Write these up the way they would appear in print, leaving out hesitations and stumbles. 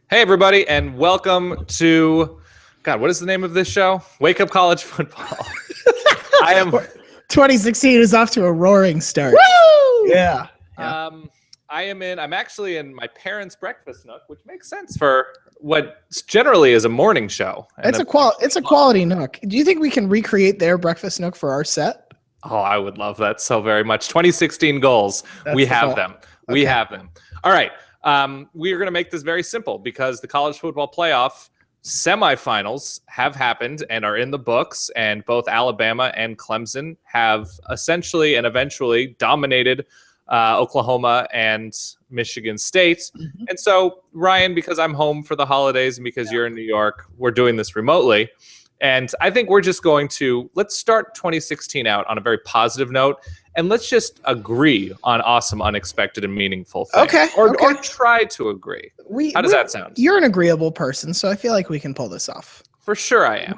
Hey, everybody, and welcome to, God, what is the name of this show? Wake Up College Football. I am 2016 is off to a roaring start. Woo! Yeah. I'm actually in my parents' breakfast nook, which makes sense for what generally is a morning show. It's a quality nook. Do you think we can recreate their breakfast nook for our set? Oh, I would love that so very much. 2016 goals. We have them. We have them. All right. We are going to make this very simple because the college football playoff semifinals have happened and are in the books, and both Alabama and Clemson have essentially and eventually dominated Oklahoma and Michigan State. Mm-hmm. And so, Ryan, because I'm home for the holidays and because you're in New York, we're doing this remotely. And I think we're just going to, let's start 2016 out on a very positive note, and let's just agree on awesome, unexpected, and meaningful things. Or try to agree. How does that sound? You're an agreeable person, so I feel like we can pull this off. For sure I am.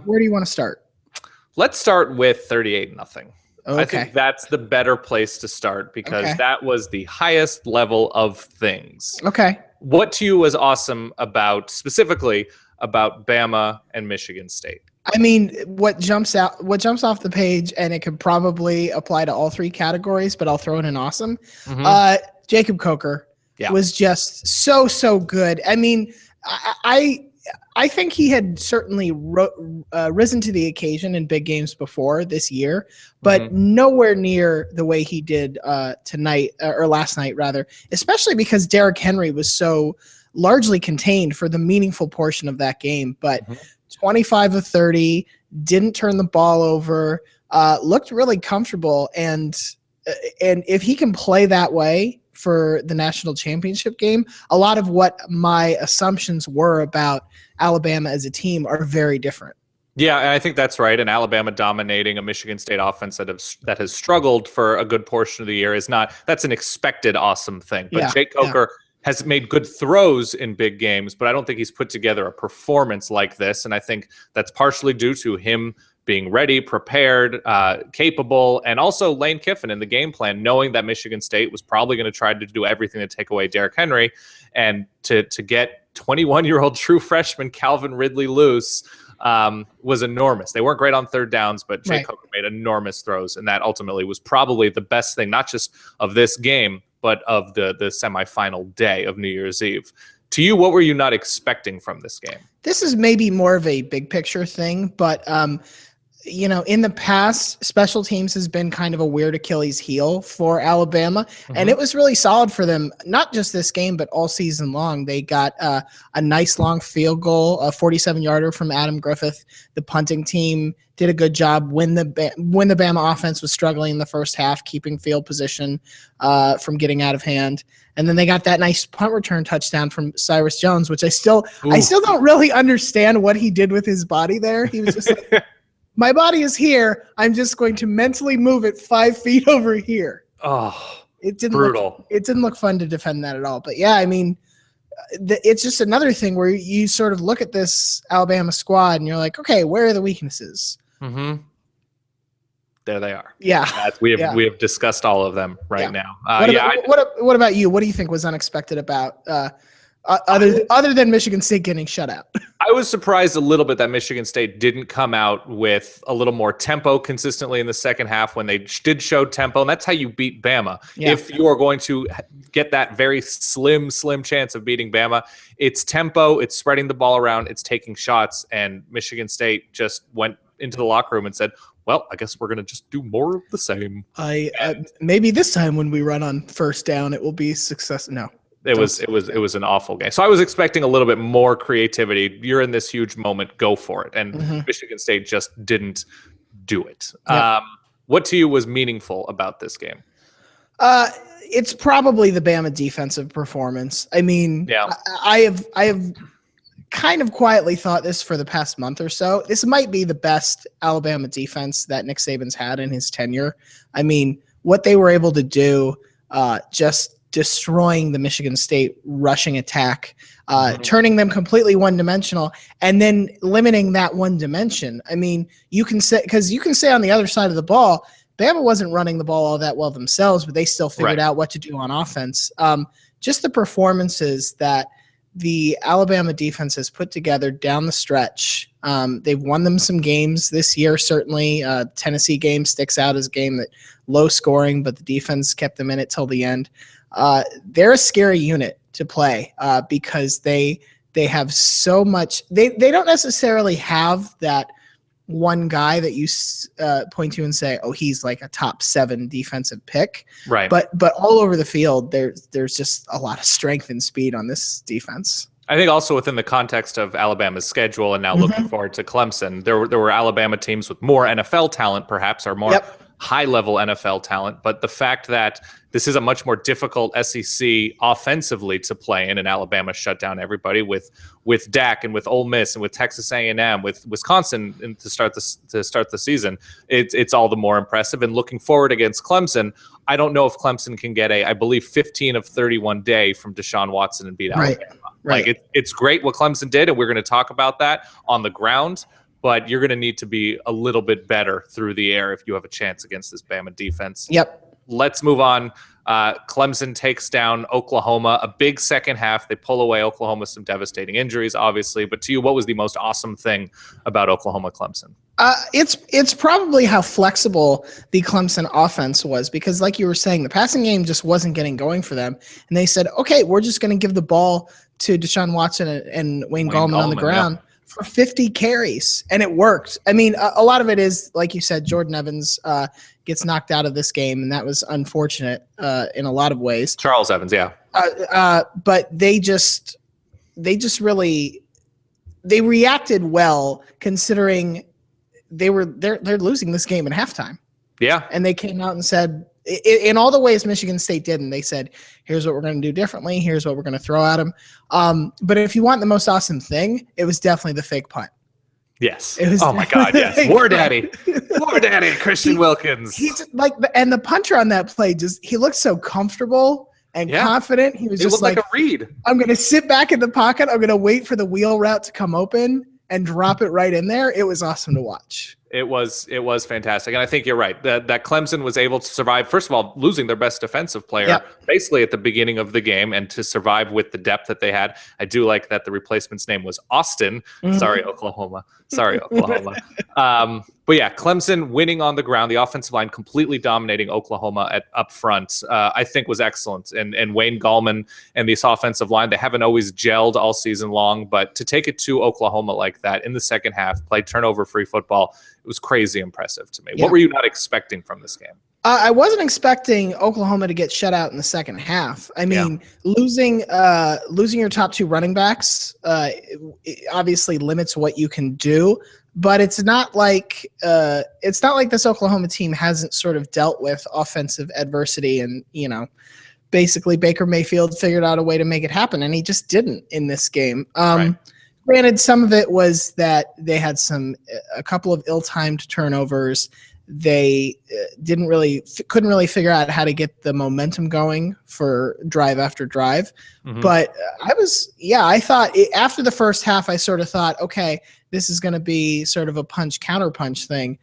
Where do you want to start? Let's start with 38-0. Okay. I think that's the better place to start because that was the highest level of things. Okay. What to you was awesome specifically about Bama and Michigan State? I mean, what jumps off the page, and it could probably apply to all three categories, but I'll throw in an awesome. Mm-hmm. Jacob Coker was just so good. I mean, I think he had certainly risen to the occasion in big games before this year, but nowhere near the way he did tonight or last night, rather, especially because Derrick Henry was so largely contained for the meaningful portion of that game. But 25 of 30, didn't turn the ball over, looked really comfortable. And if he can play that way for the national championship game, a lot of what my assumptions were about Alabama as a team are very different. Yeah, and I think that's right. And Alabama dominating a Michigan State offense that has struggled for a good portion of the year that's an expected awesome thing. But Jake Coker has made good throws in big games, but I don't think he's put together a performance like this. And I think that's partially due to him being ready, prepared, capable, and also Lane Kiffin in the game plan, knowing that Michigan State was probably going to try to do everything to take away Derrick Henry, and to get 21-year-old true freshman Calvin Ridley loose was enormous. They weren't great on third downs, but Jake Coker made enormous throws, and that ultimately was probably the best thing, not just of this game, but of the semifinal day of New Year's Eve. To you, what were you not expecting from this game? This is maybe more of a big picture thing, but in the past, special teams has been kind of a weird Achilles heel for Alabama, and it was really solid for them, not just this game, but all season long. They got a nice long field goal, a 47-yarder from Adam Griffith. The punting team did a good job when the Bama offense was struggling in the first half, keeping field position from getting out of hand. And then they got that nice punt return touchdown from Cyrus Jones, which I still don't really understand what he did with his body there. He was just like, my body is here. I'm just going to mentally move it 5 feet over here. Oh, it didn't brutal. It didn't look fun to defend that at all. But yeah, I mean, it's just another thing where you sort of look at this Alabama squad and you're like, okay, where are the weaknesses? Mm-hmm. There they are. Yeah. We have discussed all of them now. What about you? What do you think was unexpected about other than Michigan State getting shut out? I was surprised a little bit that Michigan State didn't come out with a little more tempo consistently in the second half when they did show tempo, and that's how you beat Bama. Yeah. If you are going to get that very slim chance of beating Bama, it's tempo, it's spreading the ball around, it's taking shots, and Michigan State just went into the locker room and said, well, I guess we're going to just do more of the same. Maybe this time when we run on first down, it will be success. No. It was an awful game. So I was expecting a little bit more creativity. You're in this huge moment, go for it. And Michigan State just didn't do it. Yep. What to you was meaningful about this game? It's probably the Bama defensive performance. I mean, I have kind of quietly thought this for the past month or so. This might be the best Alabama defense that Nick Saban's had in his tenure. I mean, what they were able to do, just destroying the Michigan State rushing attack, turning them completely one-dimensional, and then limiting that one dimension. I mean, you can say on the other side of the ball, Bama wasn't running the ball all that well themselves, but they still figured out what to do on offense. Just the performances that the Alabama defense has put together down the stretch. They've won them some games this year, certainly. Tennessee game sticks out as a game that low scoring, but the defense kept them in it till the end. They're a scary unit to play because they have so much. They don't necessarily have that one guy that you point to and say, oh, he's like a top 7 defensive pick. Right. But all over the field, there's just a lot of strength and speed on this defense. I think also within the context of Alabama's schedule and now looking forward to Clemson, there were Alabama teams with more NFL talent, perhaps, or more high-level NFL talent. But the fact that this is a much more difficult SEC offensively to play in, and Alabama shut down everybody with Dak and with Ole Miss and with Texas A&M, with Wisconsin to start the season, it's all the more impressive. And looking forward against Clemson, I don't know if Clemson can get I believe 15 of 31 day from Deshaun Watson and beat Alabama. Right. Like it's great what Clemson did, and we're going to talk about that on the ground. But you're going to need to be a little bit better through the air if you have a chance against this Bama defense. Yep. Let's move on. Clemson takes down Oklahoma. A big second half. They pull away Oklahoma, some devastating injuries, obviously. But to you, what was the most awesome thing about Oklahoma-Clemson? It's probably how flexible the Clemson offense was, because like you were saying, the passing game just wasn't getting going for them. And they said, okay, we're just going to give the ball to Deshaun Watson and Wayne Gallman on the ground. Yeah. For 50 carries, and it worked. I mean, a lot of it is, like you said, Jordan Evans gets knocked out of this game, and that was unfortunate in a lot of ways. Charles Evans, yeah. But they reacted well, considering they're losing this game at halftime. Yeah, and they came out and said, in all the ways Michigan State did, and they said, here's what we're going to do differently. Here's what we're going to throw at them. But if you want the most awesome thing, it was definitely the fake punt. Yes. Oh my God. Yes. War Daddy, Christian Wilkins. He's like, and the punter on that play he looked so comfortable and confident. He looked like a read. I'm going to sit back in the pocket. I'm going to wait for the wheel route to come open and drop it right in there. It was awesome to watch. It was fantastic. And I think you're right that Clemson was able to survive, first of all, losing their best defensive player basically at the beginning of the game, and to survive with the depth that they had. I do like that the replacement's name was Austin. Sorry, Oklahoma. But yeah, Clemson winning on the ground, the offensive line completely dominating Oklahoma up front, I think was excellent. And Wayne Gallman and this offensive line, they haven't always gelled all season long, but to take it to Oklahoma like that in the second half, play turnover-free football, it was crazy impressive to me. Yeah. What were you not expecting from this game? I wasn't expecting Oklahoma to get shut out in the second half. I mean, losing your top 2 running backs it obviously limits what you can do. But it's not like this Oklahoma team hasn't sort of dealt with offensive adversity, and basically Baker Mayfield figured out a way to make it happen, and he just didn't in this game. Granted, some of it was that they had a couple of ill-timed turnovers. They couldn't really figure out how to get the momentum going for drive after drive. But I thought after the first half, I sort of thought, okay, this is going to be sort of a counter-punch thing.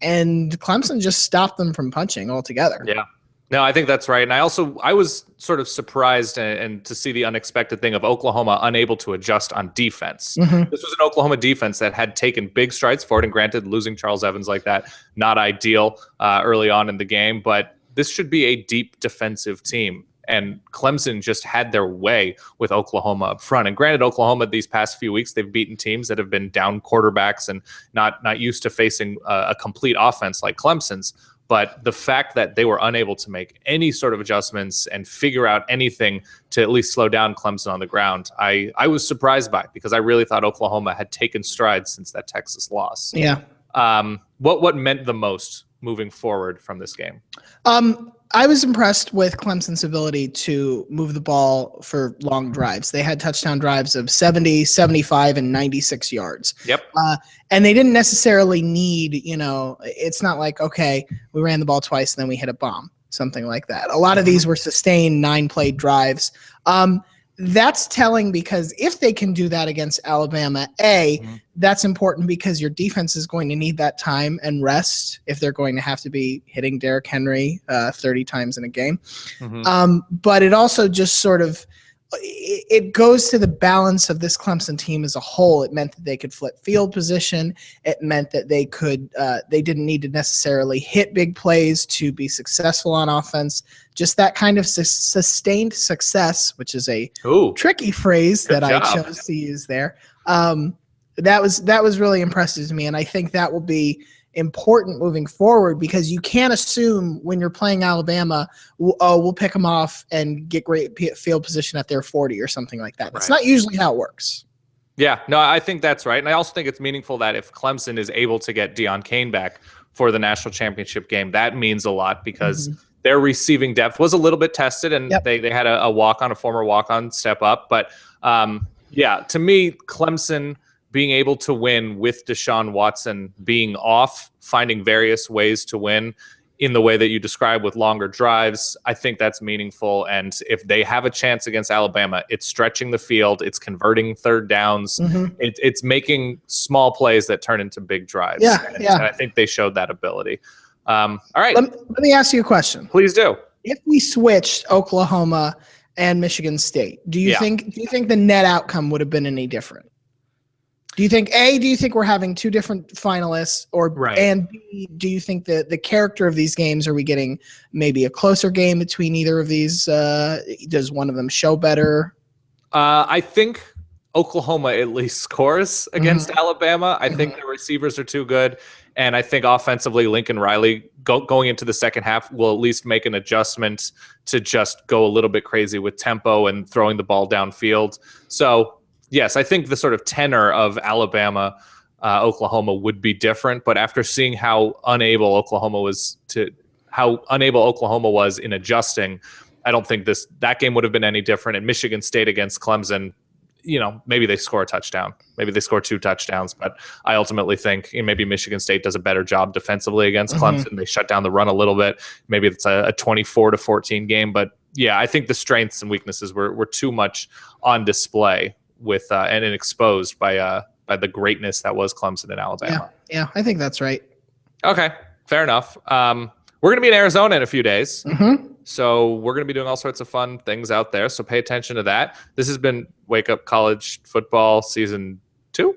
And Clemson just stopped them from punching altogether. Yeah. No, I think that's right. And I was sort of surprised and to see the unexpected thing of Oklahoma unable to adjust on defense. This was an Oklahoma defense that had taken big strides forward, and granted, losing Charles Evans like that, not ideal early on in the game, but this should be a deep defensive team. And Clemson just had their way with Oklahoma up front. And granted, Oklahoma these past few weeks, they've beaten teams that have been down quarterbacks and not used to facing a complete offense like Clemson's. But the fact that they were unable to make any sort of adjustments and figure out anything to at least slow down Clemson on the ground, I was surprised by, because I really thought Oklahoma had taken strides since that Texas loss. Yeah. What meant the most moving forward from this game? I was impressed with Clemson's ability to move the ball for long drives. They had touchdown drives of 70, 75, and 96 yards. Yep. And they didn't necessarily need, it's not like, okay, we ran the ball twice and then we hit a bomb, something like that. A lot of these were sustained 9-play drives. That's telling, because if they can do that against Alabama, that's important because your defense is going to need that time and rest if they're going to have to be hitting Derrick Henry 30 times in a game. But it also just sort of it goes to the balance of this Clemson team as a whole. It meant that they could flip field position. It meant that they didn't need to necessarily hit big plays to be successful on offense. Just that kind of sustained success, which is a tricky phrase that I chose to use there. That was really impressive to me, and I think that will be important moving forward, because you can't assume when you're playing Alabama, we'll pick them off and get great field position at their 40 or something like that. That's not usually how it works. Yeah, no, I think that's right. And I also think it's meaningful that if Clemson is able to get Deion Kane back for the national championship game, that means a lot, because their receiving depth was a little bit tested, and they had a former walk-on step up. But yeah, to me, Clemson being able to win with Deshaun Watson being off, finding various ways to win in the way that you describe with longer drives, I think that's meaningful. And if they have a chance against Alabama, it's stretching the field, it's converting third downs, it's making small plays that turn into big drives. And I think they showed that ability. All right. Let me ask you a question. Please do. If we switched Oklahoma and Michigan State, do you think the net outcome would have been any different? Do you think we're having two different finalists, and B, do you think that the character of these games, are we getting maybe a closer game between either of these? Does one of them show better? I think Oklahoma at least scores against Alabama. I think the receivers are too good, and I think offensively Lincoln Riley going into the second half will at least make an adjustment to just go a little bit crazy with tempo and throwing the ball downfield. So yes, I think the sort of tenor of Alabama, Oklahoma would be different. But after seeing how unable Oklahoma was in adjusting, I don't think that game would have been any different. And Michigan State against Clemson, maybe they score a touchdown, maybe they score 2 touchdowns. But I ultimately think maybe Michigan State does a better job defensively against Clemson. They shut down the run a little bit. Maybe it's a 24-14 game. But yeah, I think the strengths and weaknesses were too much on display with and exposed by the greatness that was Clemson and Alabama. Yeah, I think that's right. Okay, fair enough. We're going to be in Arizona in a few days, so we're going to be doing all sorts of fun things out there. So pay attention to that. This has been Wake Up College Football Season 2.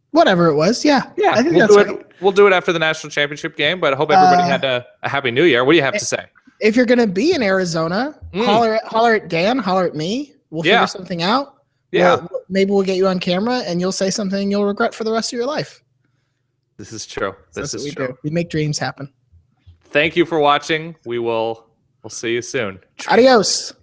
Whatever it was, yeah. I think that's right. We'll do it after the national championship game. But I hope everybody had a happy New Year. What do you have to say? If you're going to be in Arizona, holler at Dan, holler at me. We'll figure something out. Yeah, maybe we'll get you on camera and you'll say something you'll regret for the rest of your life. This is true. This is true. We make dreams happen. Thank you for watching. We'll see you soon. Adios.